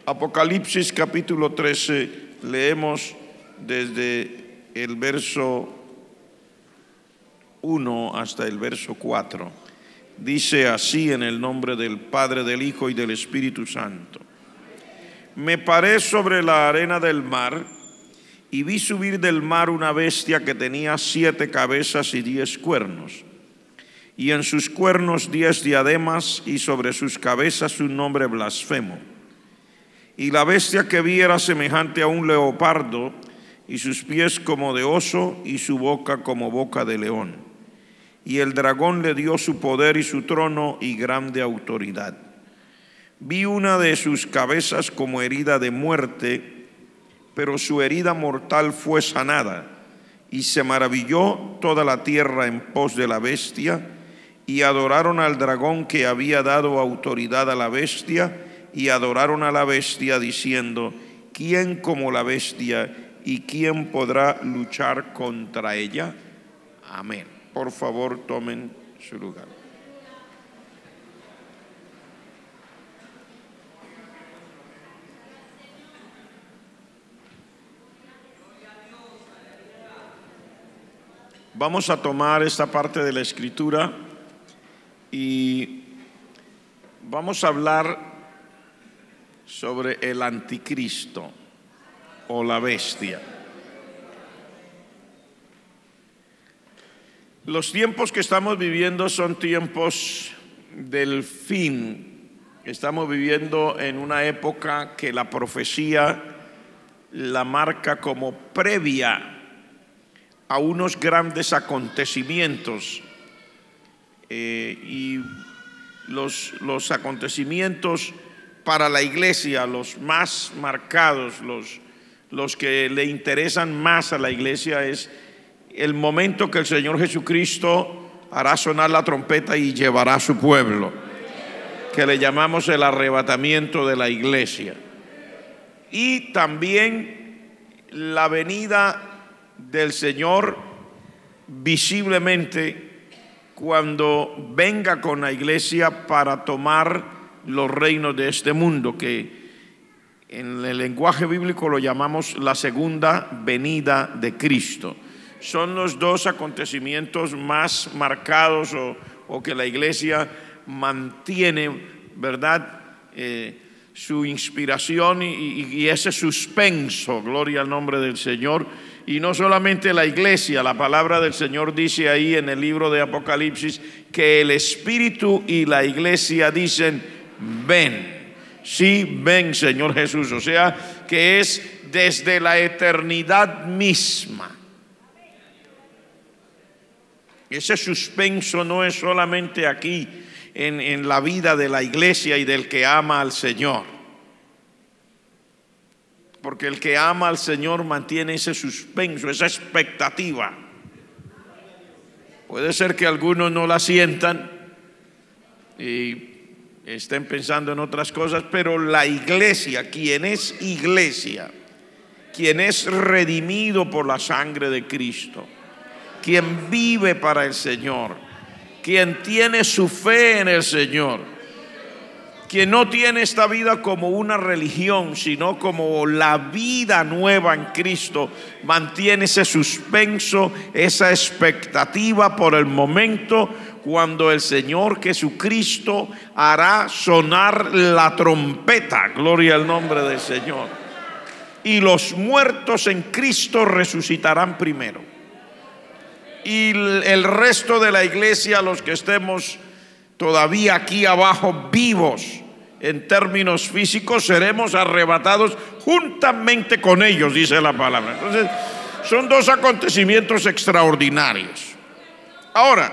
Apocalipsis capítulo 13, leemos desde el verso 1 hasta el verso 4. Dice así en el nombre del Padre, del Hijo y del Espíritu Santo. Me paré sobre la arena del mar y vi subir del mar una bestia que tenía 7 cabezas y 10 cuernos, y en sus cuernos 10 diademas, y sobre sus cabezas un nombre blasfemo. Y la bestia que vi era semejante a un leopardo, y sus pies como de oso, y su boca como boca de león. Y el dragón le dio su poder y su trono y grande autoridad. Vi una de sus cabezas como herida de muerte, pero su herida mortal fue sanada, y se maravilló toda la tierra en pos de la bestia, y adoraron al dragón que había dado autoridad a la bestia, y adoraron a la bestia diciendo: ¿quién como la bestia y quién podrá luchar contra ella? Amén. Por favor, tomen su lugar. Vamos a tomar esta parte de la Escritura y vamos a hablar sobre el anticristo o la bestia. Los tiempos que estamos viviendo son tiempos del fin. Estamos viviendo en una época que la profecía la marca como previa a unos grandes acontecimientos, y los acontecimientos para la iglesia, los más marcados, los que le interesan más a la iglesia, es el momento que el Señor Jesucristo hará sonar la trompeta y llevará a su pueblo, que le llamamos el arrebatamiento de la iglesia. Y también la venida del Señor visiblemente cuando venga con la iglesia para tomar los reinos de este mundo, que en el lenguaje bíblico lo llamamos la segunda venida de Cristo. Son los dos acontecimientos más marcados o que la iglesia mantiene, ¿verdad? Su inspiración y ese suspenso, gloria al nombre del Señor. Y no solamente la iglesia, la palabra del Señor dice ahí en el libro de Apocalipsis que el Espíritu y la iglesia dicen: ven. Sí, ven, Señor Jesús. O sea, que es desde la eternidad misma. Ese suspenso no es solamente aquí en la vida de la iglesia y del que ama al Señor, porque el que ama al Señor mantiene ese suspenso, esa expectativa. Puede ser que algunos no la sientan y estén pensando en otras cosas, pero la iglesia, quien es iglesia, quien es redimido por la sangre de Cristo, quien vive para el Señor, quien tiene su fe en el Señor, quien no tiene esta vida como una religión, sino como la vida nueva en Cristo, mantiene ese suspenso, esa expectativa por el momento cuando el Señor Jesucristo hará sonar la trompeta, gloria al nombre del Señor, y los muertos en Cristo resucitarán primero. Y el resto de la iglesia, los que estemos todavía aquí abajo vivos en términos físicos, seremos arrebatados juntamente con ellos, dice la palabra. Entonces, son dos acontecimientos extraordinarios. Ahora,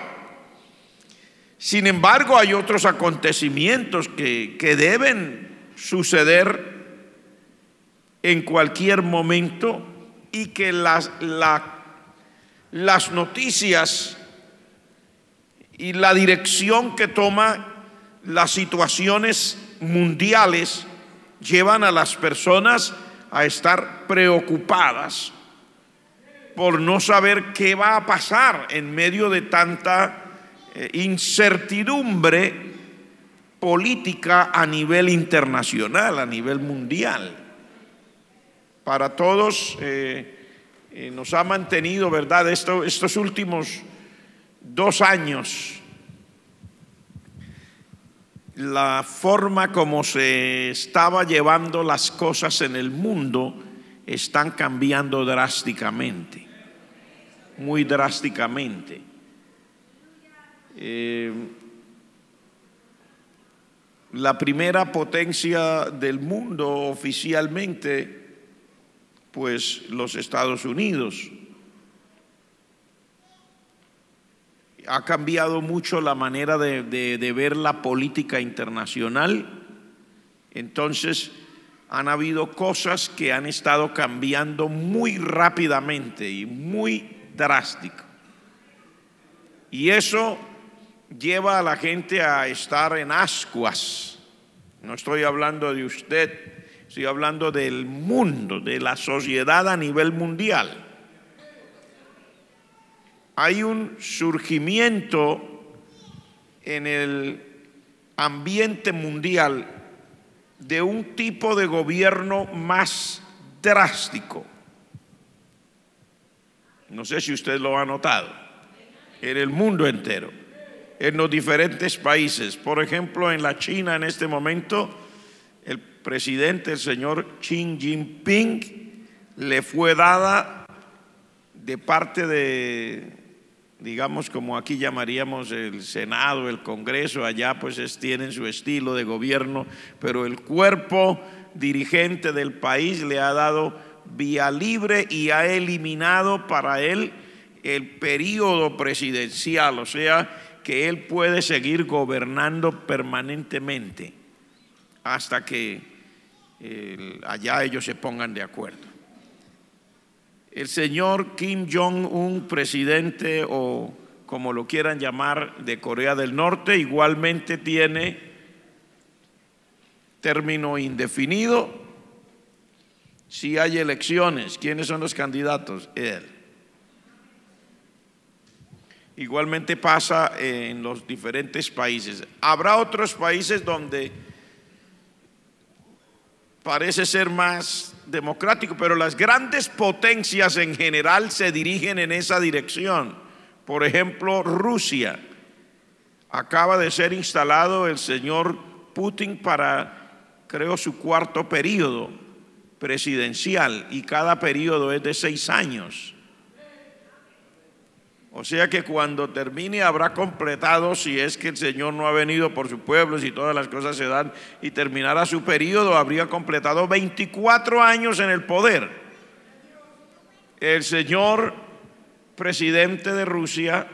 sin embargo, hay otros acontecimientos que deben suceder en cualquier momento y que las noticias y la dirección que toma las situaciones mundiales llevan a las personas a estar preocupadas por no saber qué va a pasar en medio de tanta incertidumbre política a nivel internacional, a nivel mundial. Para todos nos ha mantenido, ¿verdad? Estos últimos 2 años, la forma como se estaba llevando las cosas en el mundo están cambiando drásticamente, muy drásticamente. La primera potencia del mundo oficialmente, pues los Estados Unidos. Ha cambiado mucho la manera de ver la política internacional. Entonces han habido cosas que han estado cambiando muy rápidamente y muy drástico. Y eso lleva a la gente a estar en ascuas. No estoy hablando de usted, estoy hablando del mundo, de la sociedad a nivel mundial. Hay un surgimiento en el ambiente mundial de un tipo de gobierno más drástico. No sé si usted lo ha notado, en el mundo entero, en los diferentes países. Por ejemplo, en la China en este momento, el presidente, el señor Xi Jinping, le fue dada de parte de, digamos, como aquí llamaríamos el Senado, el Congreso, allá pues tienen su estilo de gobierno, pero el cuerpo dirigente del país le ha dado vía libre y ha eliminado para él el periodo presidencial, o sea que él puede seguir gobernando permanentemente hasta que allá ellos se pongan de acuerdo. El señor Kim Jong-un, presidente o como lo quieran llamar de Corea del Norte, igualmente tiene término indefinido. Si hay elecciones, ¿quiénes son los candidatos? Él. Igualmente pasa en los diferentes países. Habrá otros países donde parece ser más democrático, pero las grandes potencias en general se dirigen en esa dirección. Por ejemplo, Rusia. Acaba de ser instalado el señor Putin para, creo, su 4º periodo presidencial, y cada periodo es de 6 años. O sea que cuando termine habrá completado, si es que el Señor no ha venido por su pueblo, si todas las cosas se dan y terminara su periodo, habría completado 24 años en el poder. El señor presidente de Rusia,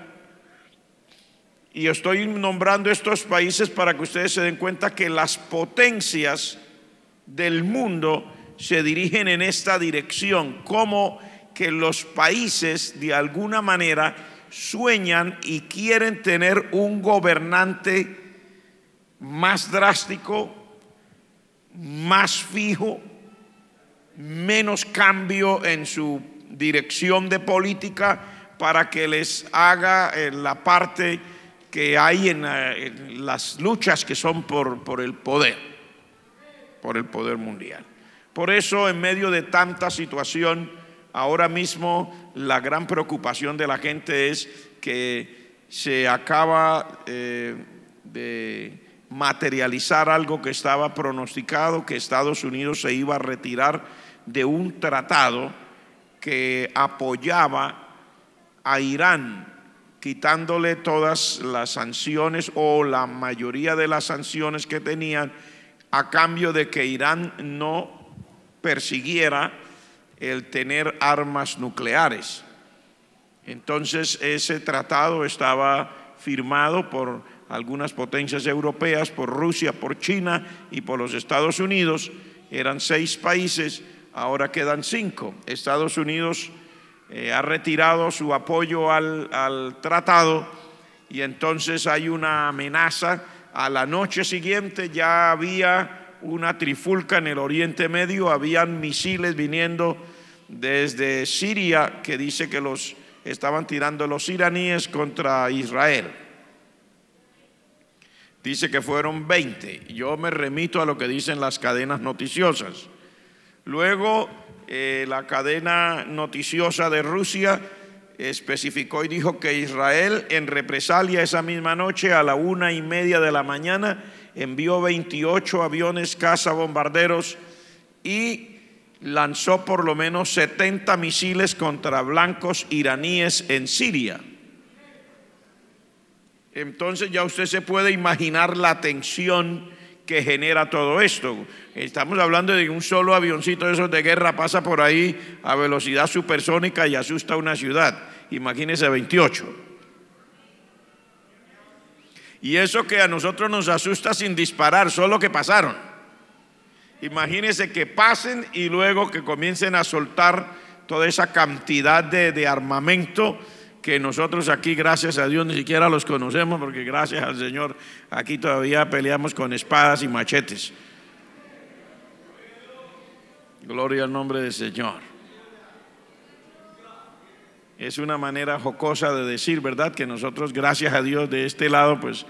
y estoy nombrando estos países para que ustedes se den cuenta que las potencias del mundo se dirigen en esta dirección, como que los países de alguna manera sueñan y quieren tener un gobernante más drástico, más fijo, menos cambio en su dirección de política, para que les haga la parte que hay en las luchas que son por el poder mundial. Por eso, en medio de tanta situación, ahora mismo la gran preocupación de la gente es que se acaba de materializar algo que estaba pronosticado, que Estados Unidos se iba a retirar de un tratado que apoyaba a Irán, quitándole todas las sanciones o la mayoría de las sanciones que tenían, a cambio de que Irán no persiguiera el tener armas nucleares. Entonces ese tratado estaba firmado por algunas potencias europeas, por Rusia, por China y por los Estados Unidos. Eran 6 países, ahora quedan 5. Estados Unidos ha retirado su apoyo al tratado, y entonces hay una amenaza. A la noche siguiente ya había una trifulca en el Oriente Medio, habían misiles viniendo desde Siria que dice que los estaban tirando los iraníes contra Israel. dice que fueron 20. Yo me remito a lo que dicen las cadenas noticiosas. Luego, la cadena noticiosa de Rusia especificó y dijo que Israel, en represalia esa misma noche a la 1:30 de la mañana, envió 28 aviones cazabombarderos y lanzó por lo menos 70 misiles contra blancos iraníes en Siria. Entonces ya usted se puede imaginar la tensión que genera todo esto. Estamos hablando de un solo avioncito de esos de guerra pasa por ahí a velocidad supersónica y asusta una ciudad. Imagínese 28. Y eso que a nosotros nos asusta sin disparar, solo que pasaron. Imagínese que pasen y luego que comiencen a soltar toda esa cantidad de armamento que nosotros aquí, gracias a Dios, ni siquiera los conocemos, porque gracias al Señor aquí todavía peleamos con espadas y machetes. Gloria al nombre del Señor. Es una manera jocosa de decir, ¿verdad? Que nosotros, gracias a Dios, de este lado, pues,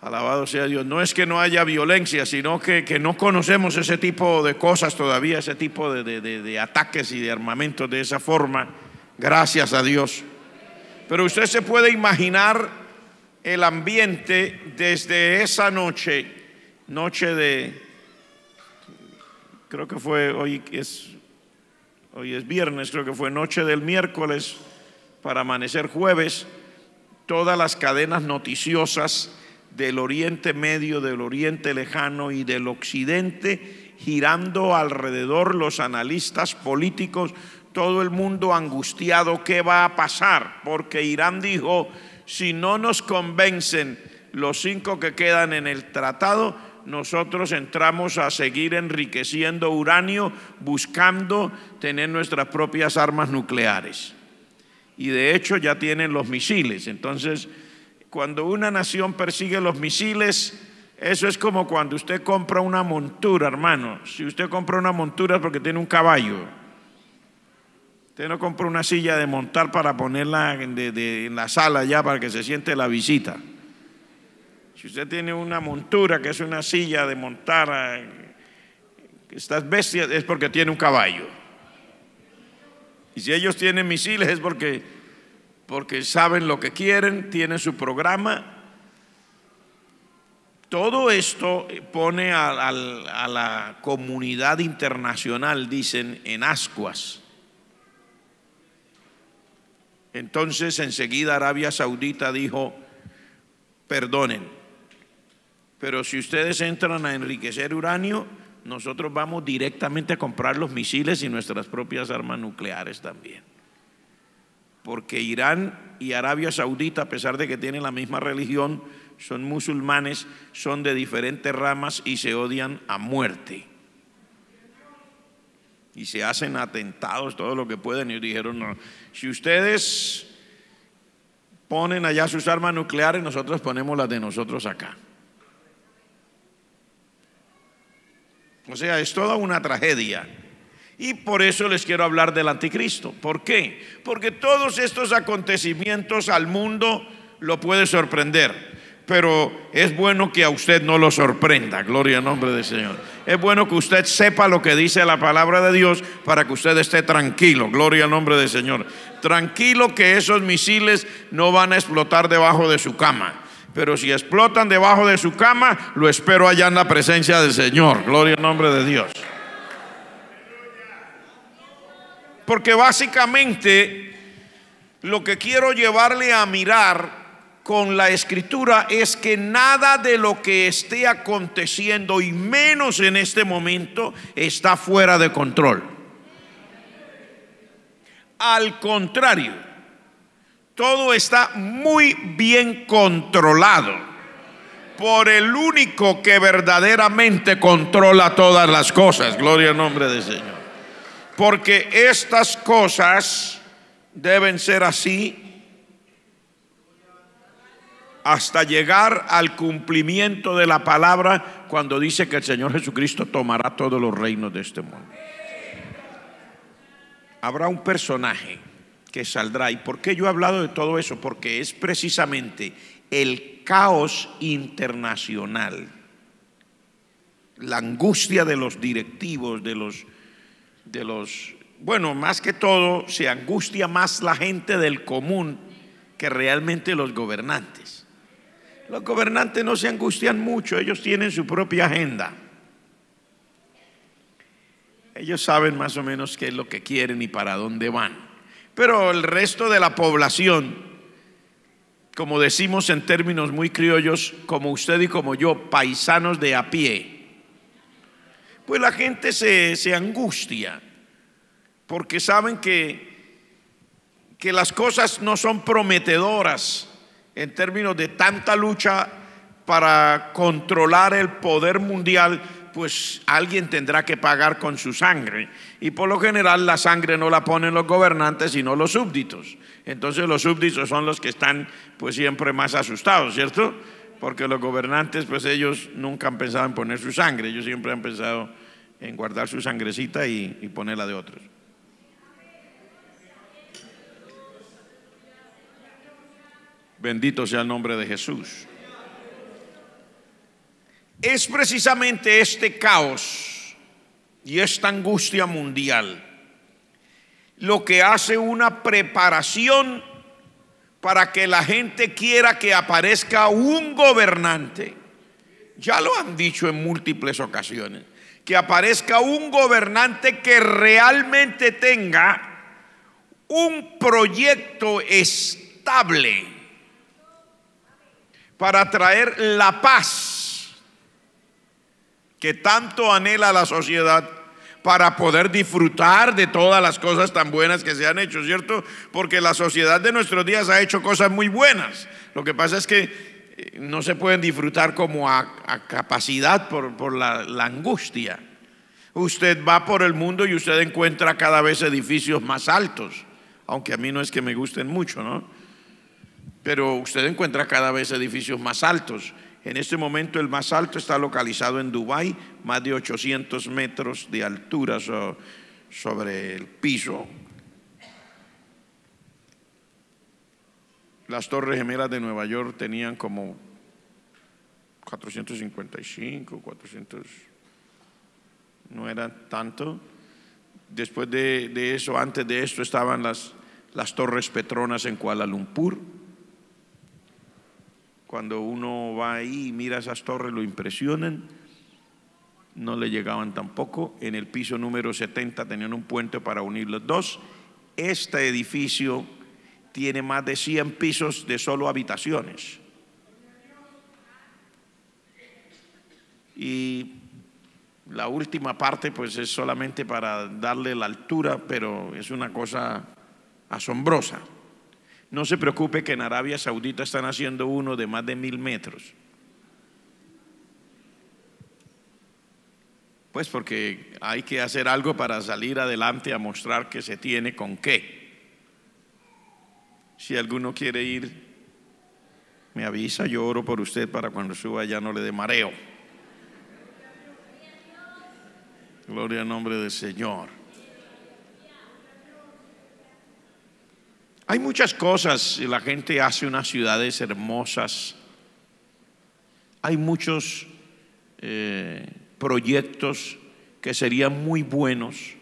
alabado sea Dios. No es que no haya violencia, sino que no conocemos ese tipo de cosas todavía, ese tipo de ataques y de armamentos de esa forma. Gracias a Dios. Pero usted se puede imaginar el ambiente desde esa noche de, creo que fue hoy es viernes, creo que fue noche del miércoles para amanecer jueves, todas las cadenas noticiosas del Oriente Medio, del Oriente Lejano y del Occidente girando alrededor, los analistas políticos, todo el mundo angustiado, ¿qué va a pasar? Porque Irán dijo, si no nos convencen los 5 que quedan en el tratado, nosotros entramos a seguir enriqueciendo uranio, buscando tener nuestras propias armas nucleares. Y de hecho ya tienen los misiles. Entonces, cuando una nación persigue los misiles, eso es como cuando usted compra una montura, hermano. Si usted compra una montura es porque tiene un caballo. Usted no compra una silla de montar para ponerla en la sala ya para que se siente la visita. Si usted tiene una montura que es una silla de montar, estas bestias, es porque tiene un caballo. Y si ellos tienen misiles es porque saben lo que quieren, tienen su programa. Todo esto pone a la comunidad internacional, dicen, en ascuas. Entonces enseguida Arabia Saudita dijo, perdonen, pero si ustedes entran a enriquecer uranio, nosotros vamos directamente a comprar los misiles y nuestras propias armas nucleares también. Porque Irán y Arabia Saudita, a pesar de que tienen la misma religión, son musulmanes, son de diferentes ramas y se odian a muerte. Y se hacen atentados, todo lo que pueden. Y dijeron, no, si ustedes ponen allá sus armas nucleares, nosotros ponemos las de nosotros acá. O sea, es toda una tragedia. Y por eso les quiero hablar del anticristo. ¿Por qué? Porque todos estos acontecimientos al mundo lo puede sorprender. Pero es bueno que a usted no lo sorprenda, gloria al nombre del Señor. Es bueno que usted sepa lo que dice la palabra de Dios para que usted esté tranquilo, gloria al nombre del Señor. Tranquilo que esos misiles no van a explotar debajo de su cama. Pero si explotan debajo de su cama, lo espero allá en la presencia del Señor, gloria al nombre de Dios. Porque básicamente lo que quiero llevarle a mirar con la escritura es que nada de lo que esté aconteciendo, y menos en este momento, está fuera de control. Al contrario, todo está muy bien controlado por el único que verdaderamente controla todas las cosas, gloria al nombre del Señor. Porque estas cosas deben ser así hasta llegar al cumplimiento de la palabra cuando dice que el Señor Jesucristo tomará todos los reinos de este mundo. Habrá un personaje que saldrá. ¿Y por qué yo he hablado de todo eso? Porque es precisamente el caos internacional, la angustia de los directivos, bueno, más que todo se angustia más la gente del común que realmente los gobernantes. Los gobernantes no se angustian mucho, ellos tienen su propia agenda. Ellos saben más o menos qué es lo que quieren y para dónde van. Pero el resto de la población, como decimos en términos muy criollos, como usted y como yo, paisanos de a pie, pues la gente se angustia porque saben que las cosas no son prometedoras en términos de tanta lucha para controlar el poder mundial. Pues alguien tendrá que pagar con su sangre, y por lo general la sangre no la ponen los gobernantes sino los súbditos. Entonces los súbditos son los que están pues siempre más asustados, ¿cierto? Porque los gobernantes pues ellos nunca han pensado en poner su sangre, ellos siempre han pensado en guardar su sangrecita y ponerla de otros. Bendito sea el nombre de Jesús. Es precisamente este caos y esta angustia mundial lo que hace una preparación para que la gente quiera que aparezca un gobernante. Ya lo han dicho en múltiples ocasiones, que aparezca un gobernante que realmente tenga un proyecto estable para traer la paz que tanto anhela la sociedad, para poder disfrutar de todas las cosas tan buenas que se han hecho, ¿cierto? Porque la sociedad de nuestros días ha hecho cosas muy buenas. Lo que pasa es que no se pueden disfrutar como a capacidad por la angustia. Usted va por el mundo y usted encuentra cada vez edificios más altos, aunque a mí no es que me gusten mucho, ¿no? Pero usted encuentra cada vez edificios más altos. En este momento el más alto está localizado en Dubái, más de 800 metros de altura sobre el piso. Las Torres Gemelas de Nueva York tenían como 455, 400, no era tanto. Después de eso, antes de esto estaban las Torres Petronas en Kuala Lumpur. Cuando uno va ahí y mira esas torres, lo impresionan. No le llegaban tampoco. En el piso número 70 tenían un puente para unir los dos. Este edificio tiene más de 100 pisos de solo habitaciones. Y la última parte pues es solamente para darle la altura, pero es una cosa asombrosa. No se preocupe que en Arabia Saudita están haciendo uno de más de 1000 metros. Pues porque hay que hacer algo para salir adelante a mostrar que se tiene con qué. Si alguno quiere ir, me avisa, yo oro por usted para cuando suba ya no le dé mareo. Gloria al nombre del Señor. Hay muchas cosas y la gente hace unas ciudades hermosas. Hay muchos proyectos que serían muy buenos,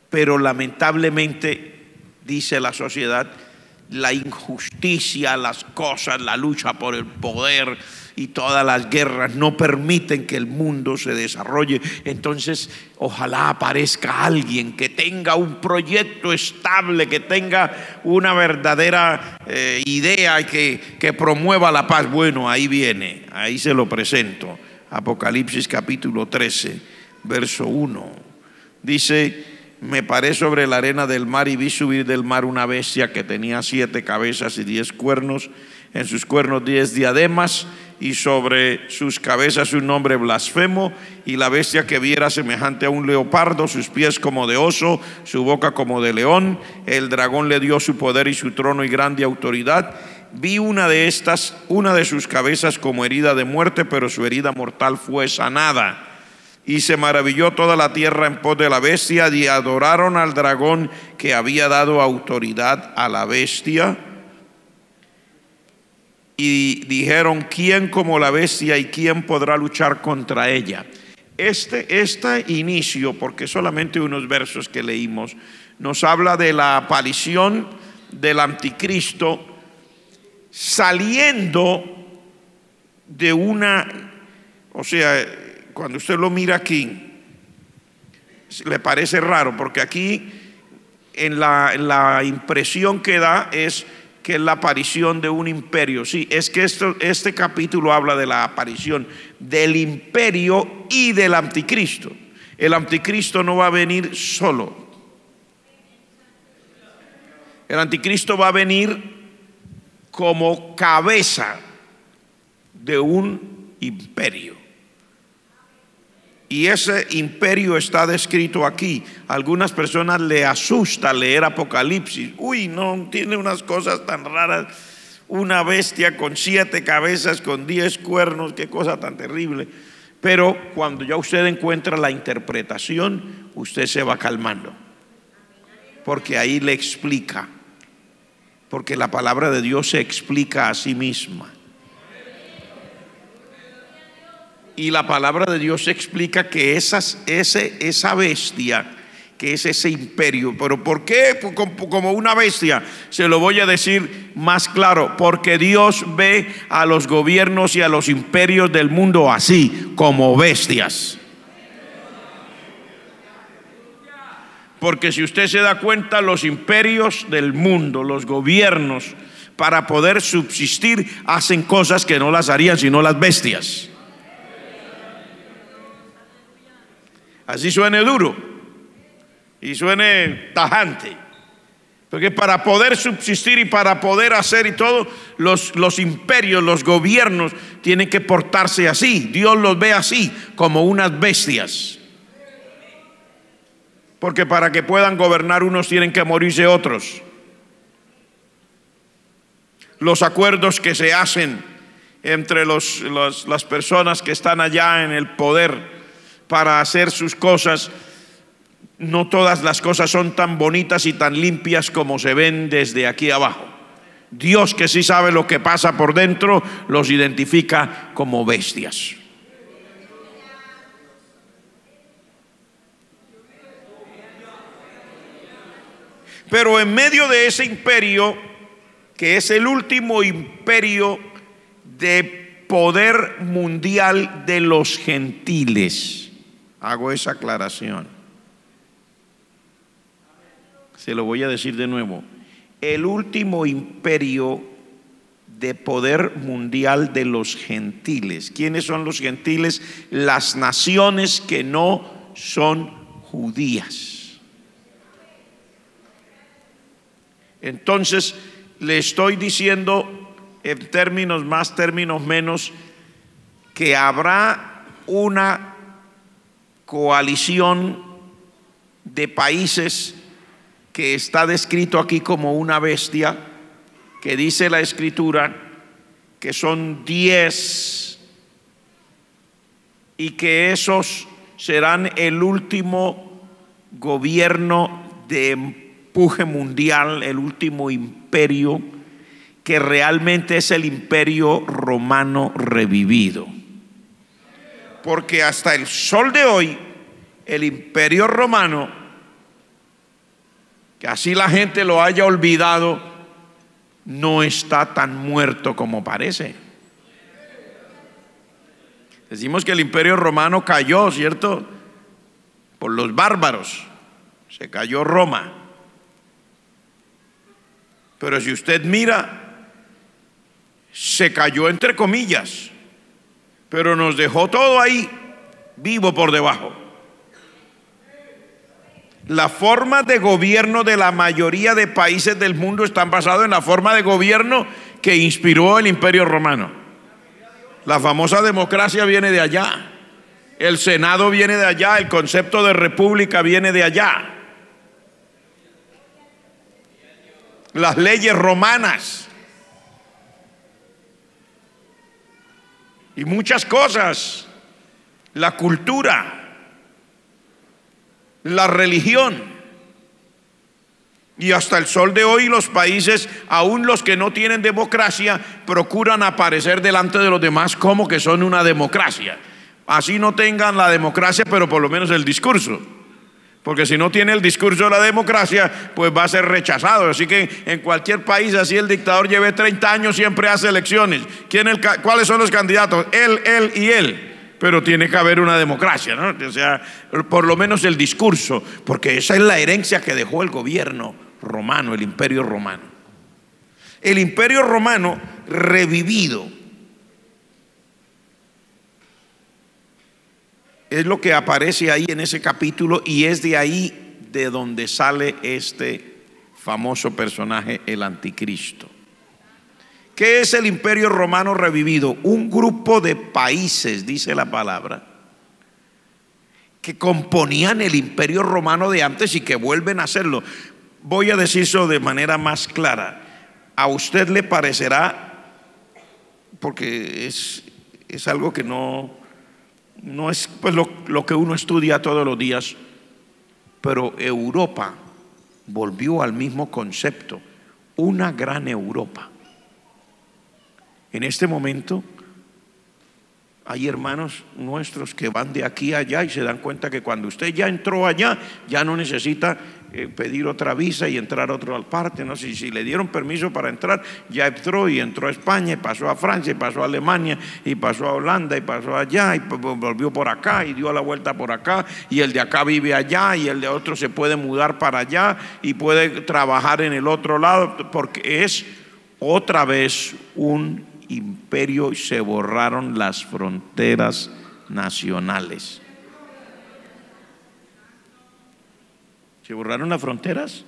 pero lamentablemente, dice la sociedad, la injusticia, las cosas, la lucha por el poder y todas las guerras no permiten que el mundo se desarrolle. Entonces ojalá aparezca alguien que tenga un proyecto estable, que tenga una verdadera idea y que promueva la paz. Bueno, ahí viene, ahí se lo presento. Apocalipsis capítulo 13 verso 1 dice: me paré sobre la arena del mar y vi subir del mar una bestia que tenía 7 cabezas y 10 cuernos, en sus cuernos 10 diademas y sobre sus cabezas un nombre blasfemo. Y la bestia que viera semejante a un leopardo, sus pies como de oso, su boca como de león. El dragón le dio su poder y su trono y grande autoridad. Vi una de sus cabezas como herida de muerte, pero su herida mortal fue sanada. Y se maravilló toda la tierra en pos de la bestia, y adoraron al dragón que había dado autoridad a la bestia. y dijeron: ¿quién como la bestia y quién podrá luchar contra ella? Este inicio, porque solamente unos versos que leímos, nos habla de la aparición del anticristo saliendo de o sea, cuando usted lo mira aquí, le parece raro, porque aquí en la impresión que da es que es la aparición de un imperio. Sí, es que este capítulo habla de la aparición del imperio y del anticristo. El anticristo no va a venir solo. El anticristo va a venir como cabeza de un imperio. Y ese imperio está descrito aquí. A algunas personas le asusta leer Apocalipsis. Uy, no, tiene unas cosas tan raras. Una bestia con 7 cabezas, con 10 cuernos, qué cosa tan terrible. Pero cuando ya usted encuentra la interpretación, usted se va calmando. Porque ahí le explica. Porque la palabra de Dios se explica a sí misma. Y la palabra de Dios explica que esa bestia, que es ese imperio. ¿Pero por qué como una bestia? Se lo voy a decir más claro. Porque Dios ve a los gobiernos y a los imperios del mundo así, como bestias. Porque si usted se da cuenta, los imperios del mundo, los gobiernos, para poder subsistir, hacen cosas que no las harían sino las bestias. Así suene duro y suene tajante, porque para poder subsistir y para poder hacer y todo, los imperios, los gobiernos tienen que portarse así. Dios los ve así, como unas bestias, porque para que puedan gobernar unos tienen que morirse otros. Los acuerdos que se hacen entre las personas que están allá en el poder para hacer sus cosas, no todas las cosas son tan bonitas y tan limpias como se ven desde aquí abajo. Dios, que sí sabe lo que pasa por dentro, los identifica como bestias. Pero en medio de ese imperio, que es el último imperio de poder mundial de los gentiles, hago esa aclaración. Se lo voy a decir de nuevo. El último imperio de poder mundial de los gentiles. ¿Quiénes son los gentiles? Las naciones que no son judías. Entonces, le estoy diciendo en términos más, términos menos, que habrá una coalición de países que está descrito aquí como una bestia, que dice la Escritura que son 10 y que esos serán el último gobierno de empuje mundial, el último imperio, que realmente es el imperio romano revivido. Porque hasta el sol de hoy, el imperio romano, que así la gente lo haya olvidado, no está tan muerto como parece. Decimos que el imperio romano cayó, ¿cierto? Por los bárbaros. Se cayó Roma. Pero si usted mira, se cayó entre comillas, pero nos dejó todo ahí vivo por debajo. La forma de gobierno de la mayoría de países del mundo están basados en la forma de gobierno que inspiró el Imperio Romano. La famosa democracia viene de allá, el Senado viene de allá, el concepto de república viene de allá, las leyes romanas y muchas cosas, la cultura, la religión. Y hasta el sol de hoy los países, aún los que no tienen democracia, procuran aparecer delante de los demás como que son una democracia. Así no tengan la democracia, pero por lo menos el discurso. Porque si no tiene el discurso de la democracia, pues va a ser rechazado. Así que en cualquier país, así el dictador lleve 30 años, siempre hace elecciones. ¿Cuáles son los candidatos? Él y él. Pero tiene que haber una democracia, ¿no? O sea, por lo menos el discurso, porque esa es la herencia que dejó el gobierno romano, el Imperio Romano. El Imperio Romano revivido es lo que aparece ahí en ese capítulo, y es de ahí de donde sale este famoso personaje, el anticristo. ¿Qué es el Imperio Romano revivido? Un grupo de países, dice la palabra, que componían el Imperio Romano de antes y que vuelven a hacerlo. Voy a decir eso de manera más clara. A usted le parecerá, porque es algo que no es pues lo que uno estudia todos los días, pero Europa volvió al mismo concepto, una gran Europa. En este momento hay hermanos nuestros que van de aquí a allá y se dan cuenta que cuando usted ya entró allá, ya no necesita pedir otra visa y entrar a otra parte, ¿no? Si le dieron permiso para entrar, ya entró, y entró a España, y pasó a Francia, y pasó a Alemania, y pasó a Holanda, y pasó allá, y volvió por acá, y dio la vuelta por acá, y el de acá vive allá, y el de otro se puede mudar para allá, y puede trabajar en el otro lado, porque es otra vez un imperio y se borraron las fronteras nacionales. ¿Se borraron las fronteras?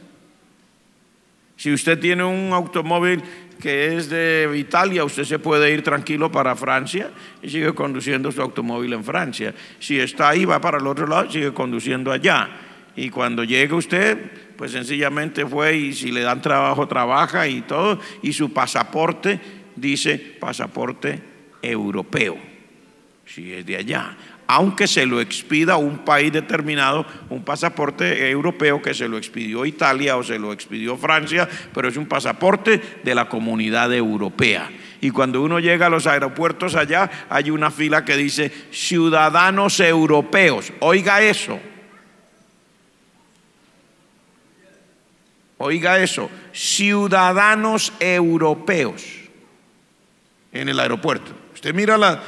Si usted tiene un automóvil que es de Italia, usted se puede ir tranquilo para Francia y sigue conduciendo su automóvil en Francia. Si está ahí, va para el otro lado, sigue conduciendo allá. Y cuando llegue usted, pues sencillamente fue, y si le dan trabajo, trabaja y todo, y su pasaporte dice pasaporte europeo, si es de allá, aunque se lo expida un país determinado, un pasaporte europeo que se lo expidió Italia o se lo expidió Francia, pero es un pasaporte de la Comunidad Europea. Y cuando uno llega a los aeropuertos allá, hay una fila que dice ciudadanos europeos. Oiga eso. Oiga eso, ciudadanos europeos en el aeropuerto. Usted mira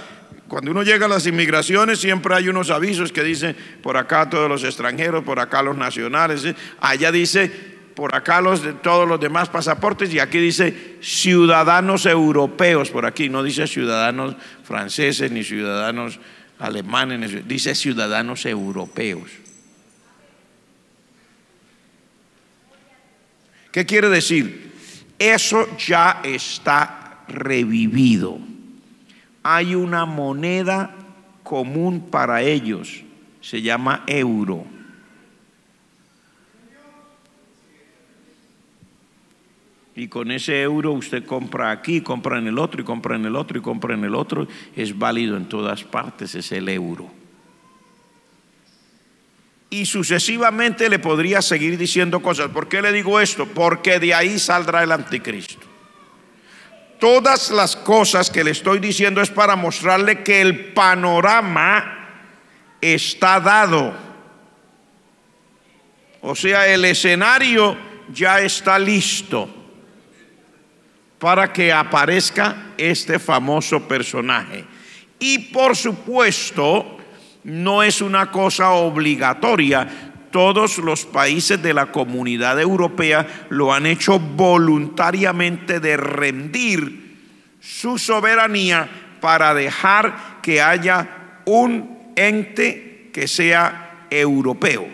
cuando uno llega a las inmigraciones, siempre hay unos avisos que dicen por acá todos los extranjeros, por acá los nacionales, ¿sí? Allá dice por acá todos los demás pasaportes, y aquí dice ciudadanos europeos. Por aquí no dice ciudadanos franceses ni ciudadanos alemanes, dice ciudadanos europeos. ¿Qué quiere decir? Eso ya está revivido. Hay una moneda común para ellos, se llama euro. Y con ese euro usted compra aquí, compra en el otro, y compra en el otro, y compra en el otro. Es válido en todas partes, es el euro. Y sucesivamente le podría seguir diciendo cosas. ¿Por qué le digo esto? Porque de ahí saldrá el anticristo. Todas las cosas que le estoy diciendo es para mostrarle que el panorama está dado. O sea, el escenario ya está listo para que aparezca este famoso personaje. Y por supuesto, no es una cosa obligatoria. Todos los países de la Comunidad Europea lo han hecho voluntariamente, de rendir su soberanía para dejar que haya un ente que sea europeo.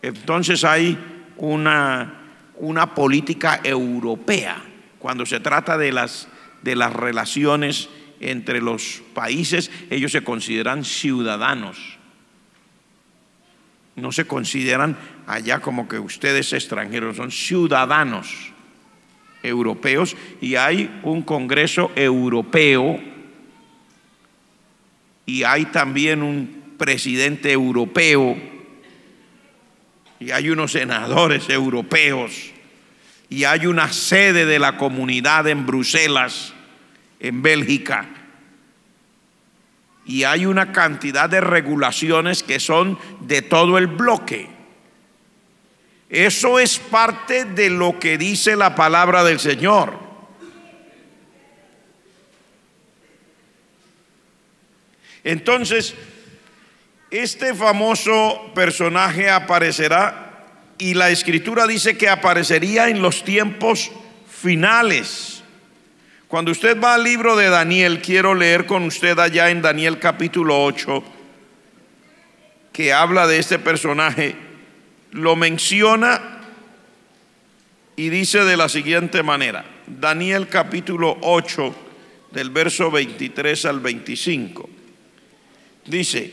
Entonces hay una política europea cuando se trata de las relaciones entre los países. Ellos se consideran ciudadanos. No se consideran allá como que ustedes extranjeros, son ciudadanos europeos, y hay un Congreso europeo y hay también un presidente europeo, y hay unos senadores europeos, y hay una sede de la comunidad en Bruselas, en Bélgica, y hay una cantidad de regulaciones que son de todo el bloque. Eso es parte de lo que dice la palabra del Señor. Entonces, este famoso personaje aparecerá, y la Escritura dice que aparecería en los tiempos finales. Cuando usted va al libro de Daniel, quiero leer con usted allá en Daniel capítulo 8, que habla de este personaje, lo menciona y dice de la siguiente manera. Daniel capítulo 8, del verso 23 al 25. Dice: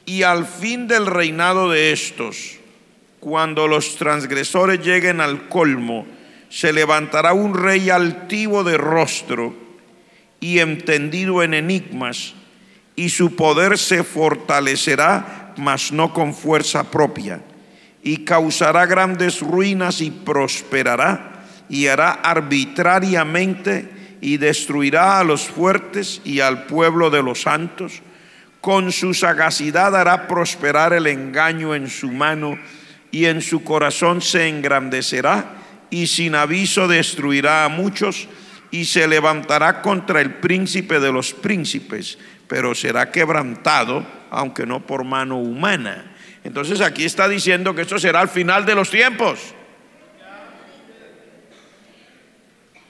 y al fin del reinado de estos, cuando los transgresores lleguen al colmo, se levantará un rey altivo de rostro y entendido en enigmas, y su poder se fortalecerá, mas no con fuerza propia, y causará grandes ruinas y prosperará, y hará arbitrariamente, y destruirá a los fuertes y al pueblo de los santos. Con su sagacidad hará prosperar el engaño en su mano, y en su corazón se engrandecerá, y sin aviso destruirá a muchos, y se levantará contra el príncipe de los príncipes, pero será quebrantado, aunque no por mano humana. Entonces aquí está diciendo que esto será al final de los tiempos.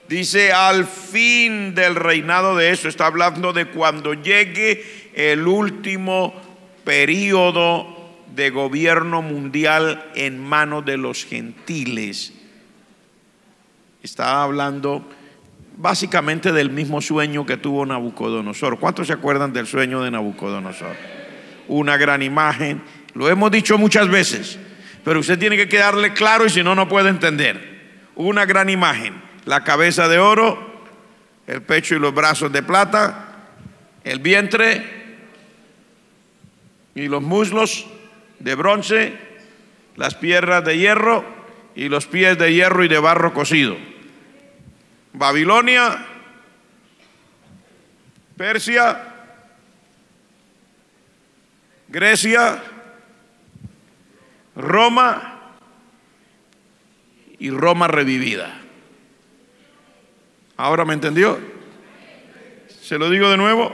Dice al fin del reinado de eso, está hablando de cuando llegue el último periodo de gobierno mundial en manos de los gentiles. Está hablando básicamente del mismo sueño que tuvo Nabucodonosor. ¿Cuántos se acuerdan del sueño de Nabucodonosor? Una gran imagen, lo hemos dicho muchas veces, pero usted tiene que quedarle claro, y si no, no puede entender. Una gran imagen: la cabeza de oro, el pecho y los brazos de plata, el vientre y los muslos de bronce, las piernas de hierro y los pies de hierro y de barro cocido. Babilonia, Persia, Grecia, Roma y Roma revivida. ¿Ahora me entendió? Se lo digo de nuevo: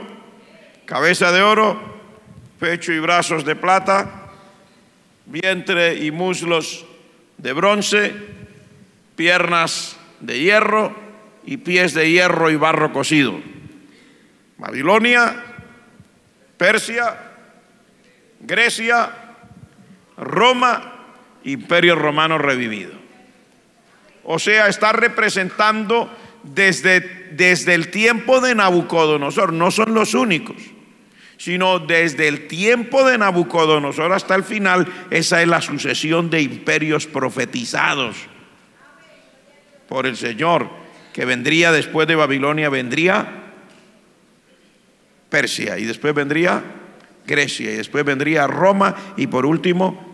cabeza de oro, pecho y brazos de plata, vientre y muslos de bronce, piernas de hierro y pies de hierro y barro cocido. Babilonia, Persia, Grecia, Roma, Imperio Romano revivido. O sea, está representando desde el tiempo de Nabucodonosor. No son los únicos, sino desde el tiempo de Nabucodonosor hasta el final. Esa es la sucesión de imperios profetizados por el Señor, que vendría después de Babilonia. Vendría Persia, y después vendría Grecia, y después vendría Roma, y por último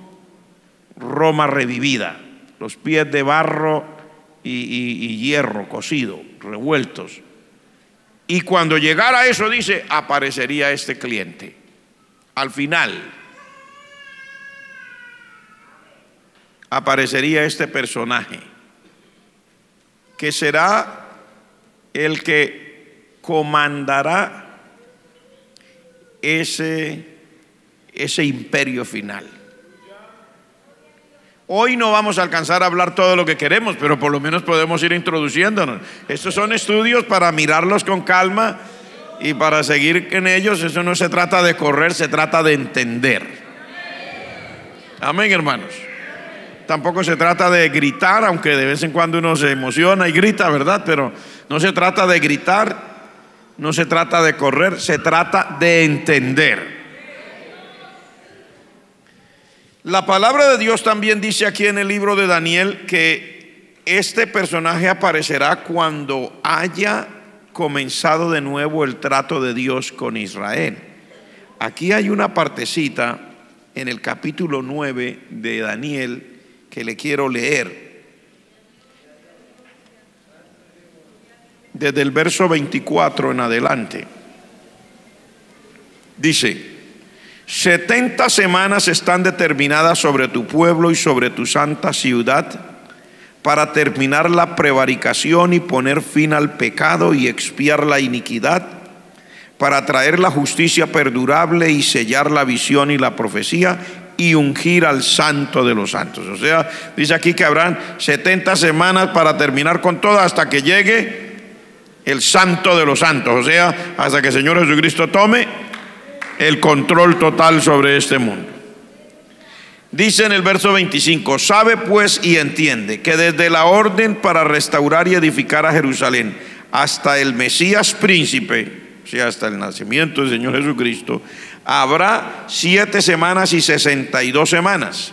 Roma revivida, los pies de barro y hierro cocido, revueltos. Y cuando llegara eso, dice, aparecería este cliente. Al final aparecería este personaje, que será el que comandará ese imperio final. Hoy no vamos a alcanzar a hablar todo lo que queremos, pero por lo menos podemos ir introduciéndonos. Estos son estudios para mirarlos con calma y para seguir en ellos. Eso no se trata de correr, se trata de entender. Amén, hermanos. Tampoco se trata de gritar, aunque de vez en cuando uno se emociona y grita, ¿verdad? Pero no se trata de gritar, no se trata de correr, se trata de entender. La palabra de Dios también dice aquí en el libro de Daniel que este personaje aparecerá cuando haya comenzado de nuevo el trato de Dios con Israel. Aquí hay una partecita en el capítulo 9 de Daniel que le quiero leer. Desde el verso 24 en adelante. Dice: 70 semanas están determinadas sobre tu pueblo y sobre tu santa ciudad, para terminar la prevaricación y poner fin al pecado y expiar la iniquidad, para traer la justicia perdurable y sellar la visión y la profecía y ungir al santo de los santos. O sea, dice aquí que habrán 70 semanas para terminar con todo hasta que llegue el santo de los santos. O sea, hasta que el Señor Jesucristo tome el control total sobre este mundo. Dice en el verso 25: sabe pues y entiende que desde la orden para restaurar y edificar a Jerusalén hasta el Mesías príncipe, o sea, hasta el nacimiento del Señor Jesucristo, habrá 7 semanas y 62 semanas,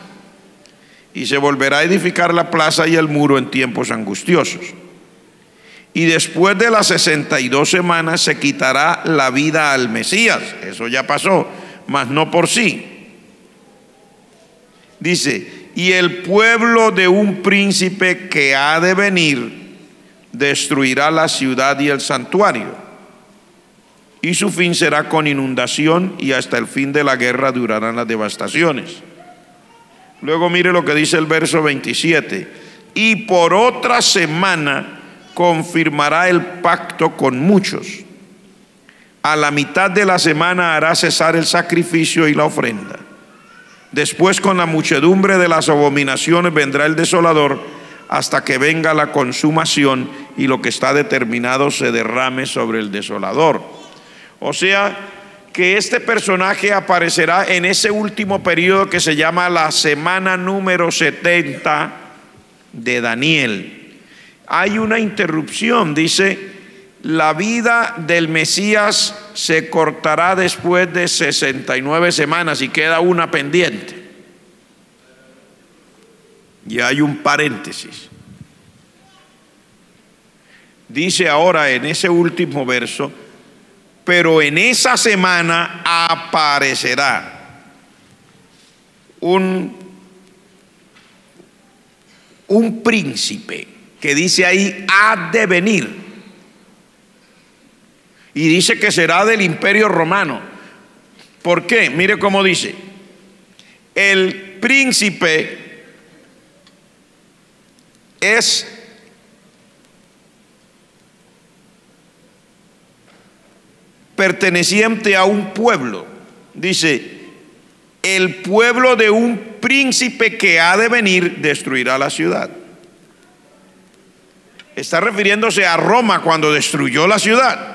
y se volverá a edificar la plaza y el muro en tiempos angustiosos. Y después de las 62 semanas se quitará la vida al Mesías. Eso ya pasó, mas no por sí. Dice: y el pueblo de un príncipe que ha de venir destruirá la ciudad y el santuario, y su fin será con inundación, y hasta el fin de la guerra durarán las devastaciones. Luego mire lo que dice el verso 27: y por otra semana confirmará el pacto con muchos. A la mitad de la semana hará cesar el sacrificio y la ofrenda. Después, con la muchedumbre de las abominaciones vendrá el desolador, hasta que venga la consumación y lo que está determinado se derrame sobre el desolador. O sea, que este personaje aparecerá en ese último periodo que se llama la semana número 70 de Daniel. Hay una interrupción, dice: la vida del Mesías se cortará después de 69 semanas y queda una pendiente. Y hay un paréntesis. Dice ahora en ese último verso: pero en esa semana aparecerá un príncipe, que dice ahí ha de venir. Y dice que será del Imperio Romano. ¿Por qué? Mire cómo dice: el príncipe es perteneciente a un pueblo. Dice: el pueblo de un príncipe que ha de venir destruirá la ciudad. Está refiriéndose a Roma cuando destruyó la ciudad.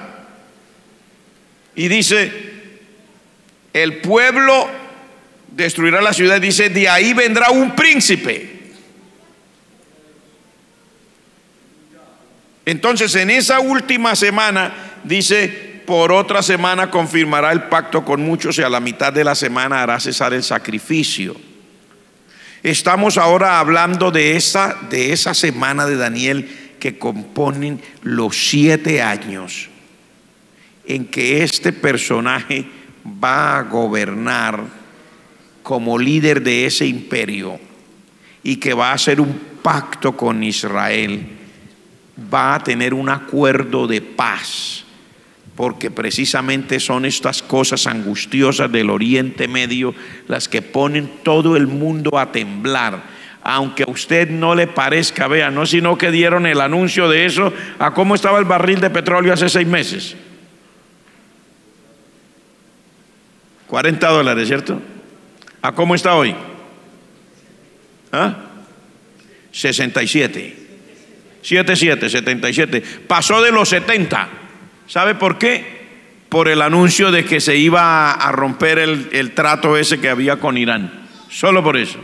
Y dice: el pueblo destruirá la ciudad. Dice: de ahí vendrá un príncipe. Entonces, en esa última semana, dice: por otra semana confirmará el pacto con muchos, y a la mitad de la semana hará cesar el sacrificio. Estamos ahora hablando de esa semana de Daniel que componen los 7 años en que este personaje va a gobernar como líder de ese imperio, y que va a hacer un pacto con Israel, va a tener un acuerdo de paz, porque precisamente son estas cosas angustiosas del Oriente Medio las que ponen todo el mundo a temblar. Aunque a usted no le parezca, vea, no sino que dieron el anuncio de eso. ¿A cómo estaba el barril de petróleo hace 6 meses? $40, ¿cierto? ¿A cómo está hoy? 67. 77. Pasó de los 70. ¿Sabe por qué? Por el anuncio de que se iba a romper el trato ese que había con Irán. Solo por eso.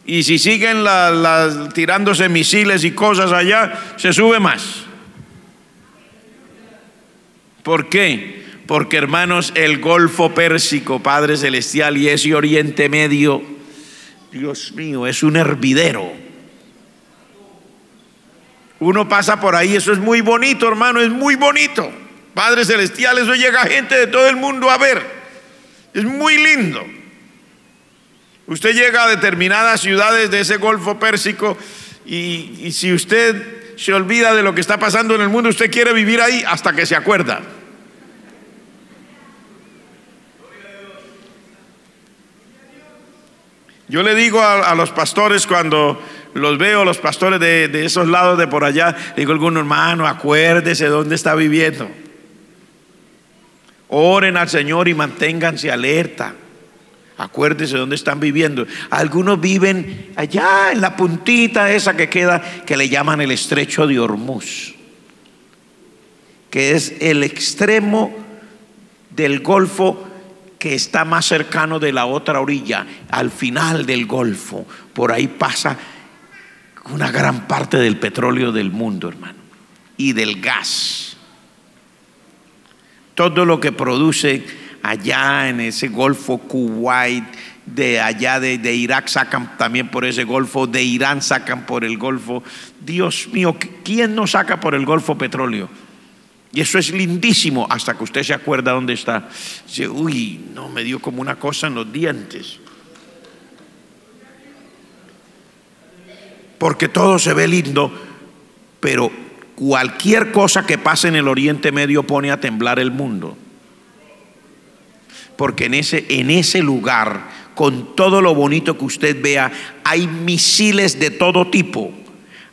Y si siguen tirándose misiles y cosas allá, se sube más. ¿Por qué? Porque, hermanos, el Golfo Pérsico, Padre Celestial, y ese Oriente Medio, Dios mío, es un hervidero. Uno pasa por ahí, eso es muy bonito, hermano, es muy bonito. Padre Celestial, eso llega gente de todo el mundo a ver. Es muy lindo. Usted llega a determinadas ciudades de ese Golfo Pérsico y si usted se olvida de lo que está pasando en el mundo, usted quiere vivir ahí hasta que se acuerda. Yo le digo a los pastores cuando los veo, los pastores de esos lados de por allá, le digo a algunos: hermano, acuérdese dónde está viviendo. Oren al Señor y manténganse alerta. Acuérdese dónde están viviendo. Algunos viven allá en la puntita esa que queda, que le llaman el estrecho de Hormuz, que es el extremo del Golfo que está más cercano de la otra orilla, al final del Golfo. Por ahí pasa una gran parte del petróleo del mundo, hermano, y del gas. Todo lo que produce allá en ese Golfo, Kuwait, de allá de Irak sacan también por ese Golfo, de Irán sacan por el Golfo. Dios mío, ¿quién no saca por el Golfo petróleo? Y eso es lindísimo hasta que usted se acuerda dónde está. Dice: uy, no, me dio como una cosa en los dientes. Porque todo se ve lindo, pero cualquier cosa que pase en el Oriente Medio pone a temblar el mundo. Porque en ese lugar, con todo lo bonito que usted vea, hay misiles de todo tipo,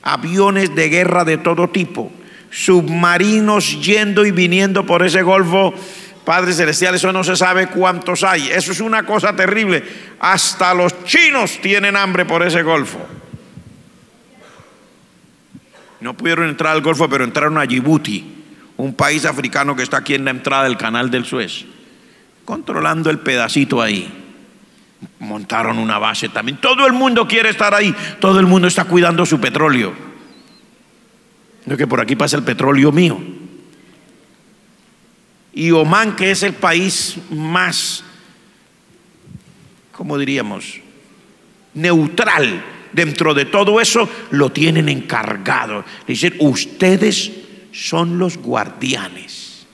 aviones de guerra de todo tipo, submarinos yendo y viniendo por ese Golfo. Padre Celestial, eso no se sabe cuántos hay. Eso es una cosa terrible. Hasta los chinos tienen hambre por ese Golfo. No pudieron entrar al Golfo, pero entraron a Djibouti, un país africano que está aquí en la entrada del canal del Suez, controlando el pedacito ahí. Montaron una base también. Todo el mundo quiere estar ahí. Todo el mundo está cuidando su petróleo. No, que por aquí pasa el petróleo mío. Y Omán, que es el país más, ¿cómo diríamos?, neutral dentro de todo eso, lo tienen encargado. Dicen: ustedes son los guardianes.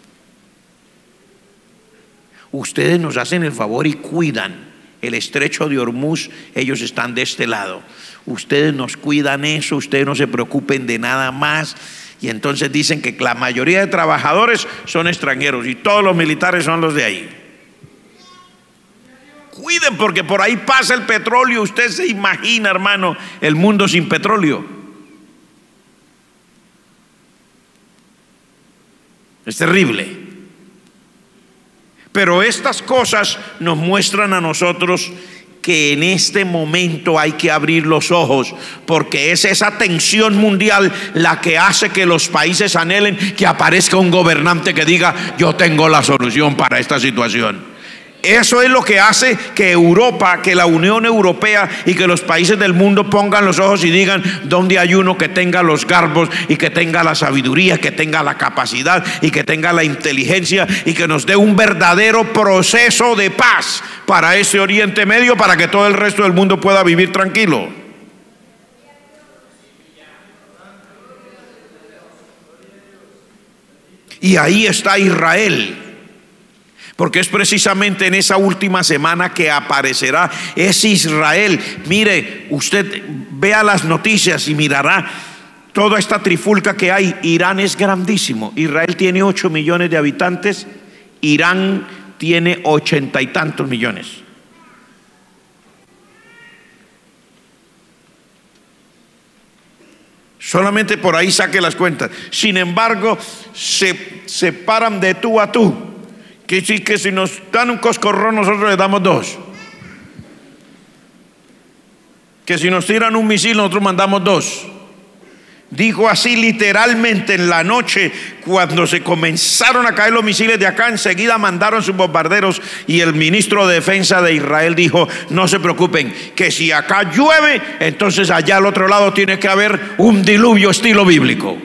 Ustedes nos hacen el favor y cuidan el estrecho de Hormuz. Ellos están de este lado. Ustedes nos cuidan eso. Ustedes no se preocupen de nada más. Y entonces dicen que la mayoría de trabajadores son extranjeros y todos los militares son los de ahí. Cuiden, porque por ahí pasa el petróleo. Usted se imagina, hermano, el mundo sin petróleo. Es terrible. Pero estas cosas nos muestran a nosotros que en este momento hay que abrir los ojos, porque es esa tensión mundial la que hace que los países anhelen que aparezca un gobernante que diga: yo tengo la solución para esta situación. Eso es lo que hace que Europa, que la Unión Europea y que los países del mundo pongan los ojos y digan: ¿dónde hay uno que tenga los garbos y que tenga la sabiduría, que tenga la capacidad y que tenga la inteligencia y que nos dé un verdadero proceso de paz para ese Oriente Medio, para que todo el resto del mundo pueda vivir tranquilo? Y ahí está Israel. Porque es precisamente en esa última semana que aparecerá ese Israel. Mire, usted vea las noticias y mirará toda esta trifulca que hay. Irán es grandísimo. Israel tiene 8 millones de habitantes. Irán tiene 80 y tantos millones. Solamente por ahí saque las cuentas. Sin embargo, se separan de tú a tú. Que si nos dan un coscorrón, nosotros les damos 2. Que si nos tiran un misil, nosotros mandamos 2. Dijo así literalmente en la noche, cuando se comenzaron a caer los misiles de acá, enseguida mandaron sus bombarderos. Y el ministro de Defensa de Israel dijo: no se preocupen, que si acá llueve, entonces allá al otro lado tiene que haber un diluvio estilo bíblico.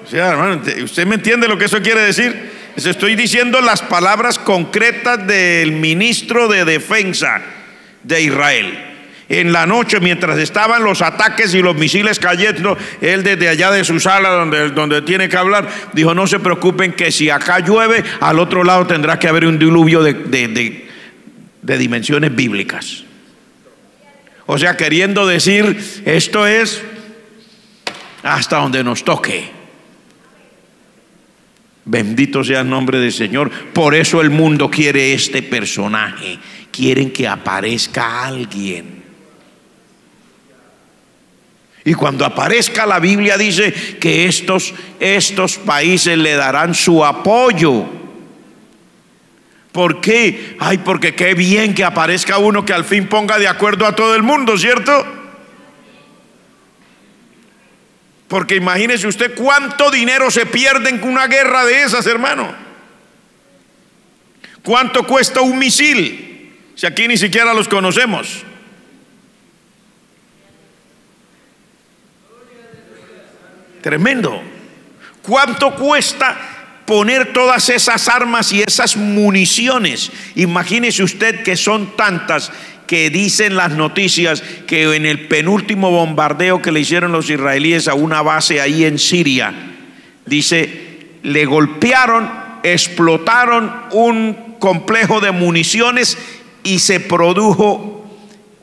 O sea, hermano, ¿usted me entiende lo que eso quiere decir? Les estoy diciendo las palabras concretas del ministro de Defensa de Israel. En la noche, mientras estaban los ataques y los misiles cayendo, él desde allá de su sala donde tiene que hablar, dijo: no se preocupen, que si acá llueve, al otro lado tendrá que haber un diluvio de dimensiones bíblicas. O sea, queriendo decir, esto es hasta donde nos toque. Bendito sea el nombre del Señor. Por eso el mundo quiere este personaje. Quieren que aparezca alguien. Y cuando aparezca, la Biblia dice que estos países le darán su apoyo. ¿Por qué? Ay, porque qué bien que aparezca uno que al fin ponga de acuerdo a todo el mundo, ¿cierto? Porque imagínese usted cuánto dinero se pierde en una guerra de esas, hermano. ¿Cuánto cuesta un misil? Si aquí ni siquiera los conocemos. Tremendo. ¿Cuánto cuesta poner todas esas armas y esas municiones? Imagínese usted que son tantas que dicen las noticias que en el penúltimo bombardeo que le hicieron los israelíes a una base ahí en Siria, dice, le golpearon, explotaron un complejo de municiones y se produjo